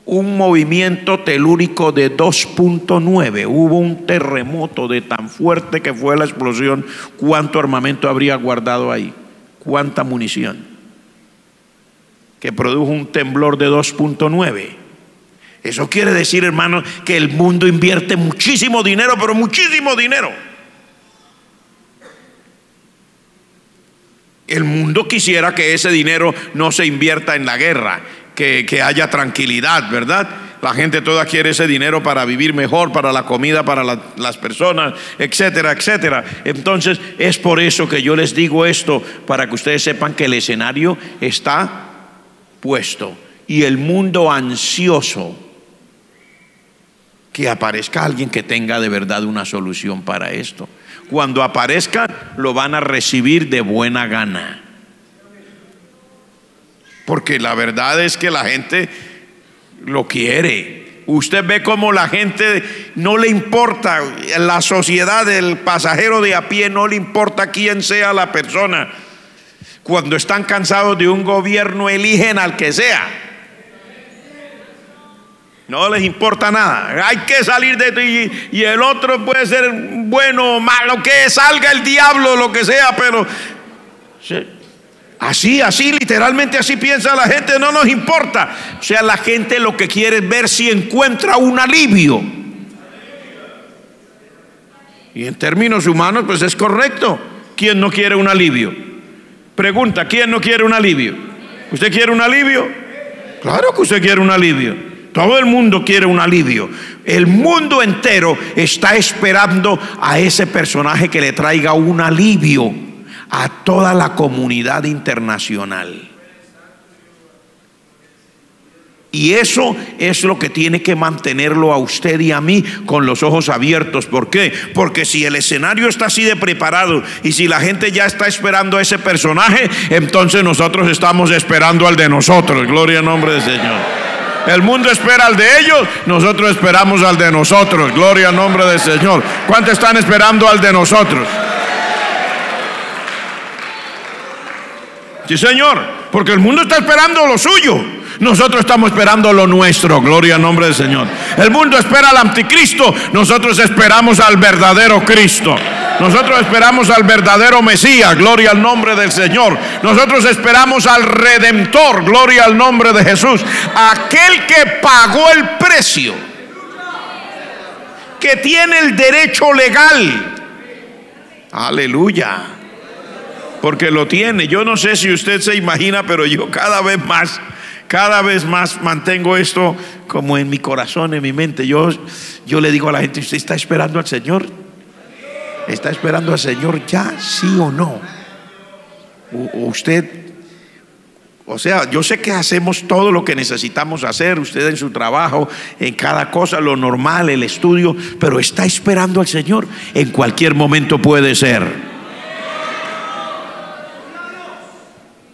un movimiento telúrico de 2.9. Hubo un terremoto de tan fuerte que fue la explosión. ¿Cuánto armamento habría guardado ahí? ¿Cuánta munición? Que produjo un temblor de 2.9. Eso quiere decir, hermano, que el mundo invierte muchísimo dinero, pero muchísimo dinero. El mundo quisiera que ese dinero no se invierta en la guerra, que haya tranquilidad, ¿verdad? La gente toda quiere ese dinero para vivir mejor, para la comida, para las personas, etcétera, etcétera. Entonces es por eso que yo les digo esto, para que ustedes sepan que el escenario está puesto y el mundo ansioso que aparezca alguien que tenga de verdad una solución para esto. Cuando aparezca, lo van a recibir de buena gana. Porque la verdad es que la gente lo quiere. Usted ve cómo la gente no le importa, la sociedad, el pasajero de a pie, no le importa quién sea la persona. Cuando están cansados de un gobierno, eligen al que sea. No les importa nada. Hay que salir de ti, y el otro puede ser bueno o malo, que salga el diablo, lo que sea, pero así, literalmente así piensa la gente. No nos importa. O sea, la gente lo que quiere es ver si encuentra un alivio. Y en términos humanos, pues es correcto. ¿Quién no quiere un alivio? Pregunta, ¿quién no quiere un alivio? ¿Usted quiere un alivio? Claro que usted quiere un alivio. Todo el mundo quiere un alivio. El mundo entero está esperando a ese personaje que le traiga un alivio a toda la comunidad internacional. Y eso es lo que tiene que mantenerlo a usted y a mí con los ojos abiertos. ¿Por qué? Porque si el escenario está así de preparado y si la gente ya está esperando a ese personaje, entonces nosotros estamos esperando al de nosotros. Gloria al nombre del Señor. El mundo espera al de ellos, nosotros esperamos al de nosotros. Gloria al nombre del Señor. ¿Cuántos están esperando al de nosotros? Sí, Señor, porque el mundo está esperando lo suyo. Nosotros estamos esperando lo nuestro. Gloria al nombre del Señor. El mundo espera al anticristo. Nosotros esperamos al verdadero Cristo. Nosotros esperamos al verdadero Mesías. Gloria al nombre del Señor. Nosotros esperamos al Redentor. Gloria al nombre de Jesús. Aquel que pagó el precio, que tiene el derecho legal. Aleluya. Porque lo tiene. Yo no sé si usted se imagina, pero yo cada vez más mantengo esto como en mi corazón, en mi mente. Yo le digo a la gente: ¿usted está esperando al Señor? ¿Está esperando al Señor ya, sí o no? Usted, o sea, yo sé que hacemos todo lo que necesitamos hacer, usted en su trabajo, en cada cosa, lo normal, el estudio, pero ¿está esperando al Señor? En cualquier momento puede ser.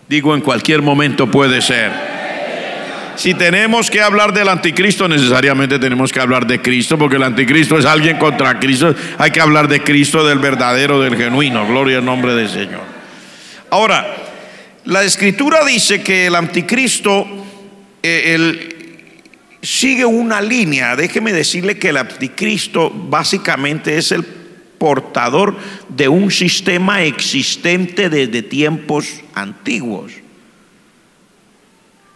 Digo, en cualquier momento puede ser. si tenemos que hablar del anticristo, necesariamente tenemos que hablar de Cristo, porque el anticristo es alguien contra Cristo. Hay que hablar de Cristo, del verdadero, del genuino. Gloria al nombre del Señor. Ahora, la Escritura dice que el anticristo sigue una línea. Déjeme decirle que el anticristo básicamente es el portador de un sistema existente desde tiempos antiguos.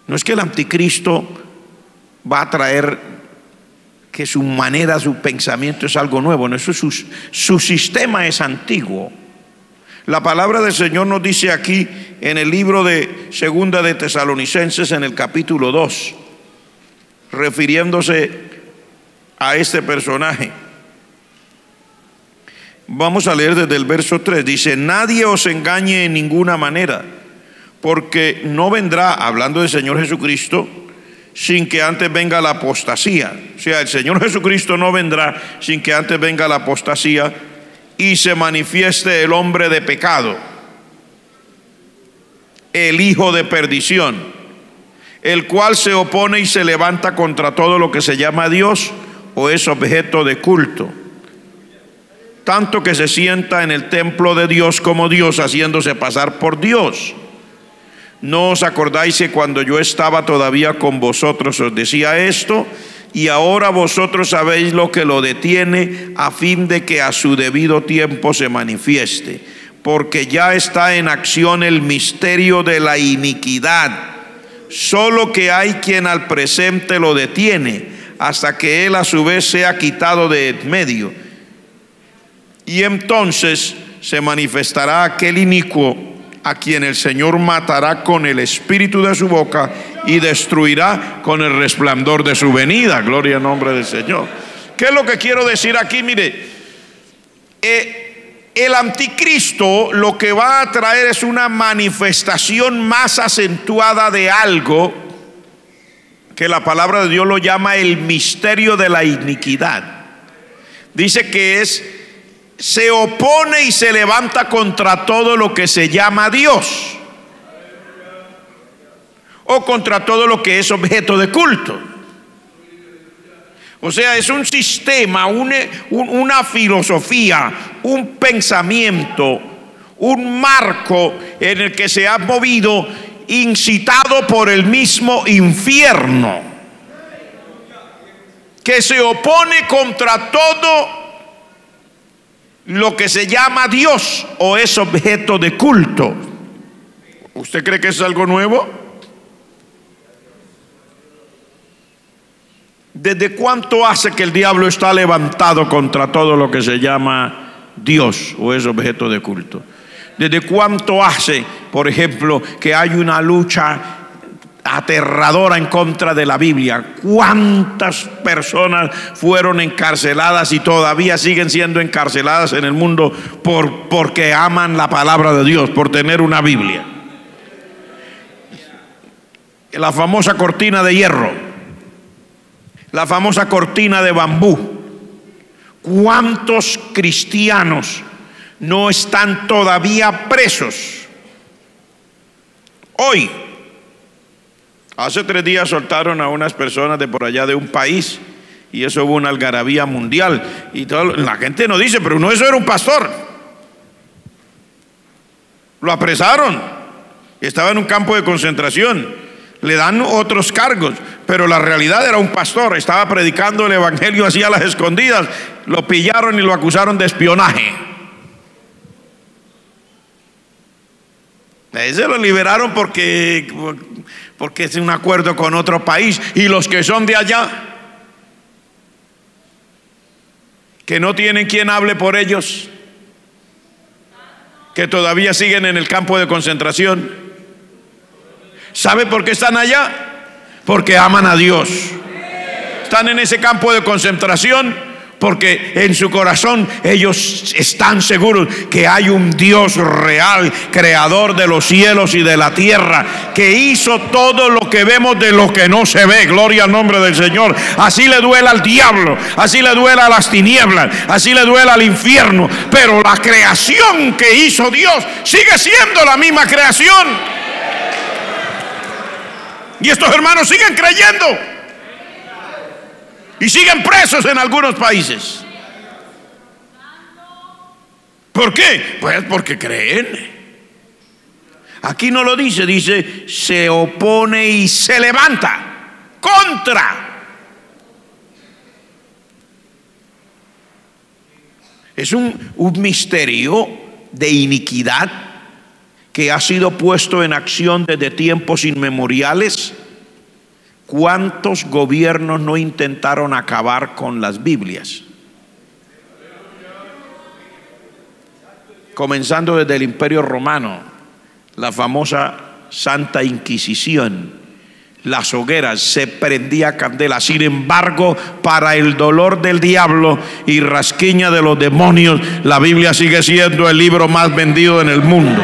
No es que el anticristo va a traer que su manera, su pensamiento es algo nuevo. No, eso su sistema es antiguo. La palabra del Señor nos dice aquí en el libro de Segunda de Tesalonicenses, en el capítulo 2, refiriéndose a este personaje. Vamos a leer desde el verso 3. Dice: nadie os engañe en ninguna manera, porque no vendrá, hablando del Señor Jesucristo, sin que antes venga la apostasía. O sea, el Señor Jesucristo no vendrá sin que antes venga la apostasía y se manifieste el hombre de pecado, el hijo de perdición, el cual se opone y se levanta contra todo lo que se llama Dios o es objeto de culto, tanto que se sienta en el templo de Dios como Dios, haciéndose pasar por Dios. ¿No os acordáis que cuando yo estaba todavía con vosotros os decía esto? Y ahora vosotros sabéis lo que lo detiene, a fin de que a su debido tiempo se manifieste, porque ya está en acción el misterio de la iniquidad, solo que hay quien al presente lo detiene, hasta que él a su vez sea quitado de en medio. Y entonces se manifestará aquel inicuo, a quien el Señor matará con el espíritu de su boca y destruirá con el resplandor de su venida. Gloria al nombre del Señor. ¿Qué es lo que quiero decir aquí? Mire, el anticristo lo que va a traer es una manifestación más acentuada de algo que la palabra de Dios lo llama el misterio de la iniquidad. Dice que se opone y se levanta contra todo lo que se llama Dios, o contra todo lo que es objeto de culto. O sea, es un sistema, una filosofía, un pensamiento, un marco en el que se ha movido, incitado por el mismo infierno, que se opone contra todo lo que se llama Dios o es objeto de culto. ¿Usted cree que es algo nuevo? ¿Desde cuánto hace que el diablo está levantado contra todo lo que se llama Dios o es objeto de culto? ¿Desde cuánto hace, por ejemplo, que hay una lucha aterradora en contra de la Biblia? ¿Cuántas personas fueron encarceladas y todavía siguen siendo encarceladas en el mundo porque aman la palabra de Dios, por tener una Biblia? La famosa cortina de hierro, la famosa cortina de bambú. ¿Cuántos cristianos no están todavía presos hoy? Hace 3 días soltaron a unas personas de por allá de un país y eso hubo una algarabía mundial y la gente no dice, pero no, eso era un pastor. Lo apresaron, estaba en un campo de concentración, le dan otros cargos, pero la realidad era un pastor, estaba predicando el evangelio así a las escondidas. Lo pillaron y lo acusaron de espionaje. Se lo liberaron porque es un acuerdo con otro país. Y los que son de allá, que no tienen quien hable por ellos, que todavía siguen en el campo de concentración, ¿sabe por qué están allá? Porque aman a Dios. Están en ese campo de concentración porque en su corazón ellos están seguros que hay un Dios real, creador de los cielos y de la tierra, que hizo todo lo que vemos de lo que no se ve. Gloria al nombre del Señor. Así le duela al diablo, así le duela a las tinieblas, así le duela al infierno, pero la creación que hizo Dios sigue siendo la misma creación. Y estos hermanos siguen creyendo. Y siguen presos en algunos países. ¿Por qué? Pues porque creen. Aquí no lo dice, dice se opone y se levanta contra. Es un misterio de iniquidad que ha sido puesto en acción desde tiempos inmemoriales. ¿Cuántos gobiernos no intentaron acabar con las Biblias? Comenzando desde el Imperio Romano, la famosa Santa Inquisición, las hogueras, se prendía candela. Sin embargo, para el dolor del diablo y rasquiña de los demonios, la Biblia sigue siendo el libro más vendido en el mundo.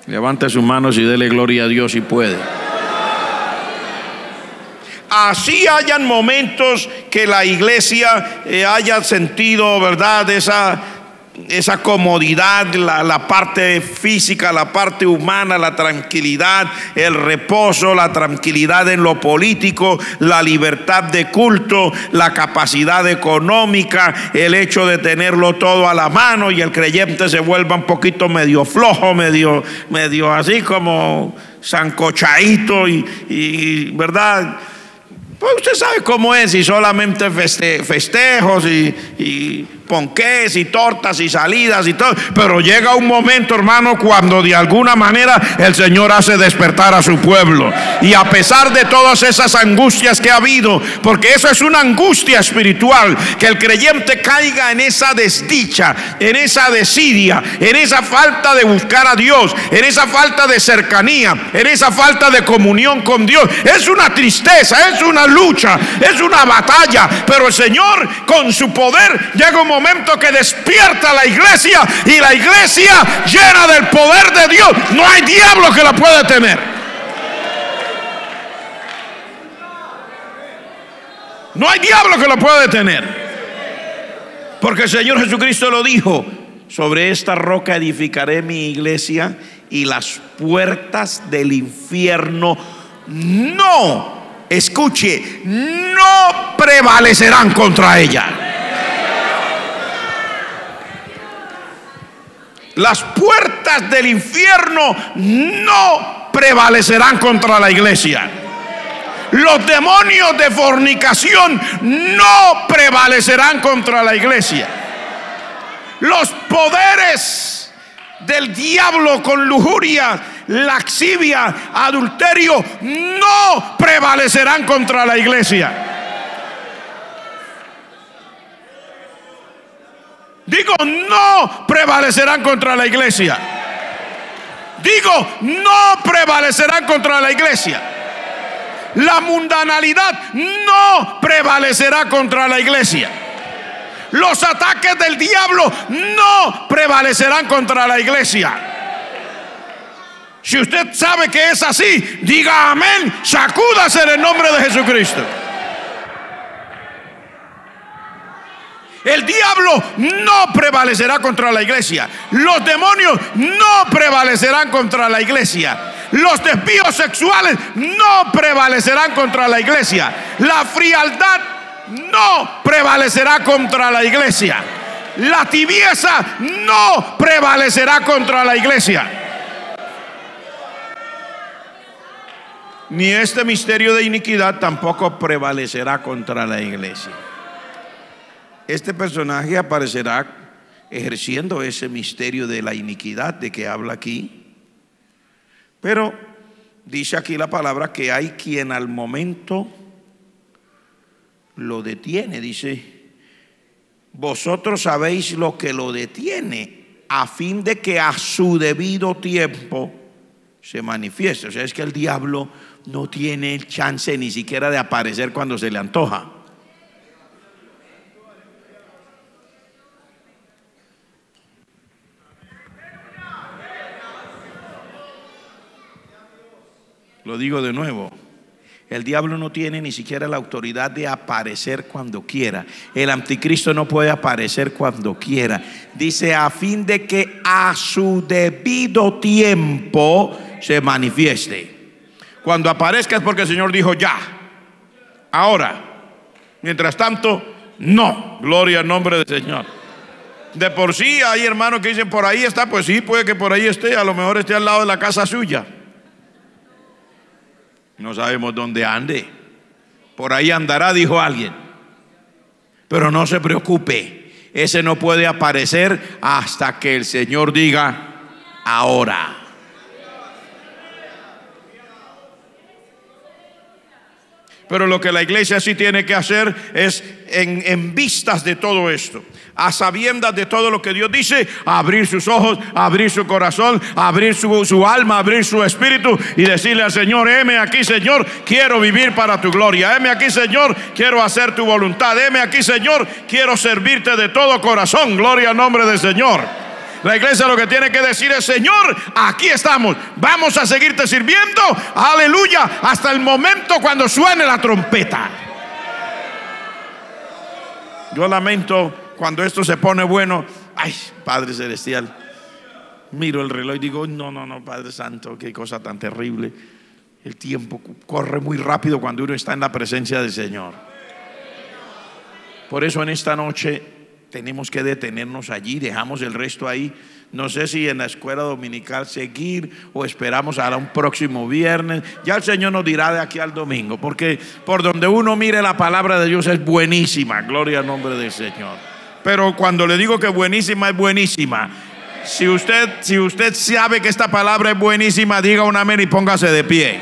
Levante sus manos y dele gloria a Dios si puede. Así hayan momentos que la iglesia haya sentido, ¿verdad?, esa comodidad, la parte física, la parte humana, la tranquilidad, el reposo, la tranquilidad en lo político, la libertad de culto, la capacidad económica, el hecho de tenerlo todo a la mano, y el creyente se vuelva un poquito medio flojo, medio así como sancochadito y ¿verdad? Pues usted sabe cómo es, y solamente festejos y ponqués y tortas y salidas y todo. Pero llega un momento, hermano, cuando de alguna manera el Señor hace despertar a su pueblo. Y a pesar de todas esas angustias que ha habido, porque eso es una angustia espiritual, que el creyente caiga en esa desdicha, en esa desidia, en esa falta de buscar a Dios, en esa falta de cercanía, en esa falta de comunión con Dios. Es una tristeza, es una lucha, es una batalla. Pero el Señor, con su poder, llega un momento que despierta a la iglesia, y la iglesia llena del poder de Dios, no hay diablo que la pueda detener. No hay diablo que la pueda detener, porque el Señor Jesucristo lo dijo: sobre esta roca edificaré mi iglesia, y las puertas del infierno no, escuche, no prevalecerán contra ella. Las puertas del infierno no prevalecerán contra la iglesia. Los demonios de fornicación no prevalecerán contra la iglesia. Los poderes del diablo con lujuria, laxivia, adulterio no prevalecerán contra la iglesia. Digo, no prevalecerán contra la iglesia. Digo, no prevalecerán contra la iglesia. La mundanalidad no prevalecerá contra la iglesia. Los ataques del diablo no prevalecerán contra la iglesia. Si usted sabe que es así, diga amén, sacúdase en el nombre de Jesucristo. El diablo no prevalecerá contra la iglesia. Los demonios no prevalecerán contra la iglesia. Los desvíos sexuales no prevalecerán contra la iglesia. La frialdad no prevalecerá contra la iglesia. La tibieza no prevalecerá contra la iglesia. Ni este misterio de iniquidad tampoco prevalecerá contra la iglesia. Este personaje aparecerá ejerciendo ese misterio de la iniquidad de que habla aquí. Pero dice aquí la palabra que hay quien al momento lo detiene. Dice: vosotros sabéis lo que lo detiene, a fin de que a su debido tiempo se manifieste. O sea, es que el diablo no tiene chance ni siquiera de aparecer cuando se le antoja. Lo digo de nuevo: El diablo no tiene ni siquiera la autoridad de aparecer cuando quiera. El anticristo no puede aparecer cuando quiera. Dice, a fin de que a su debido tiempo se manifieste. Cuando aparezca es porque el Señor dijo ya. Ahora, mientras tanto, no. Gloria al nombre del Señor. De por sí hay hermanos que dicen por ahí está. Pues sí, puede que por ahí esté. A lo mejor esté al lado de la casa suya. No sabemos dónde ande. Por ahí andará, dijo alguien. Pero no se preocupe, ese no puede aparecer hasta que el Señor diga ahora. Pero lo que la iglesia sí tiene que hacer es, en vistas de todo esto, a sabiendas de todo lo que Dios dice, abrir sus ojos, abrir su corazón, abrir su alma, abrir su espíritu y decirle al Señor, heme aquí, Señor, quiero vivir para tu gloria. Heme aquí, Señor, quiero hacer tu voluntad. Heme aquí, Señor, quiero servirte de todo corazón. Gloria al nombre del Señor. La iglesia lo que tiene que decir es, Señor, aquí estamos, vamos a seguirte sirviendo, aleluya, hasta el momento cuando suene la trompeta. Yo lamento cuando esto se pone bueno. Ay, Padre Celestial, miro el reloj y digo, no, Padre Santo, qué cosa tan terrible. El tiempo corre muy rápido cuando uno está en la presencia del Señor. Por eso en esta noche tenemos que detenernos allí, dejamos el resto ahí. No sé si en la escuela dominical seguir o esperamos a un próximo viernes. Ya el Señor nos dirá de aquí al domingo, porque por donde uno mire la palabra de Dios es buenísima, gloria al nombre del Señor. Pero cuando le digo que buenísima, es buenísima. Si usted sabe que esta palabra es buenísima, diga un amén y póngase de pie.